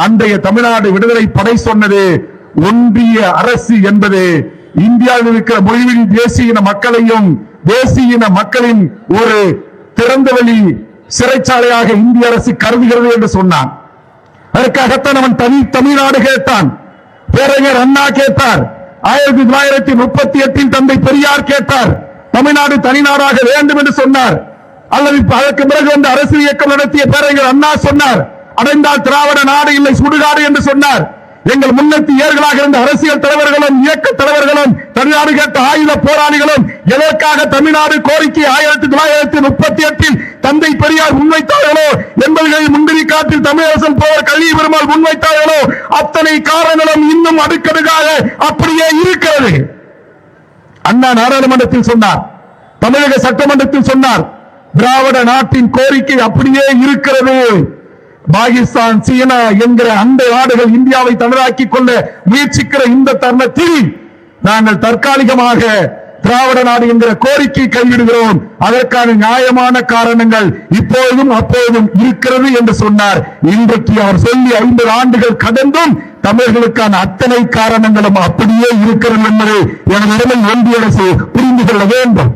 அன்றைய தமிழ்நாடு விடுதலை படை சொன்னது, ஒன்றிய அரசு என்பது இந்தியாவில் இருக்கிற மொழிவழி தேசிய இன மக்களையும் தேசிய இன மக்களின் ஒரு திறந்தவெளி சிறைச்சாலையாக இந்திய அரசு கருதுகிறது என்று சொன்னான். அதற்காகத்தான் அவன் தனி தமிழ்நாடு கேட்டான். பேரறிஞர் அண்ணா கேட்டார். 1938 தந்தை பெரியார் கேட்டார். தமிழ்நாடு தனிநாடாக வேண்டும் என்று சொன்னார். அல்லது அதற்கு பிறகு வந்து அரசியல் இயக்கம் நடத்திய பேரறிஞர் அண்ணா சொன்னார், அடைந்தால் திராவிட நாடு இல்லை சுடுகாடு என்று சொன்னார். எங்கள் முன்னெத்தி ஏர்களாக இருந்த அரசியல் தலைவர்களும் இயக்க தலைவர்களும் தமிழ்நாடு கேட்ட ஆயுத போராளிகளும் எதற்காக தமிழ்நாடு கோரிக்கை 1938 தந்தை பெரியார் முன்வைத்தார்களோ, என்பதை முந்திரி காட்டில் தமிழரசன் போவர் கல்வி பெருமாள் முன்வைத்தார்களோ, அத்தனை காரணங்களும் இன்னும் அடுக்கடுக்காக அப்படியே இருக்கிறது. அண்ணா நாடாளுமன்றத்தில் சொன்னார், தமிழக சட்டமன்றத்தில் சொன்னார், திராவிட நாட்டின் கோரிக்கை அப்படியே இருக்கிறது. பாகிஸ்தான், சீனா என்கிற அந்த நாடுகள் இந்தியாவை தனதாக்கிக் கொள்ள முயற்சிக்கிற இந்த தருணத்தில் நாங்கள் தற்காலிகமாக திராவிட நாடு என்கிற கோரிக்கை கைவிடுகிறோம். அதற்கான நியாயமான காரணங்கள் இப்போதும் அப்போதும் இருக்கிறது என்று சொன்னார். இன்றைக்கு அவர் சொல்லி 50 ஆண்டுகள் கடந்தும் தமிழர்களுக்கான அத்தனை காரணங்களும் அப்படியே இருக்கிறது என்பதை எனது ஒன்றிய அரசு புரிந்து கொள்ள வேண்டும்.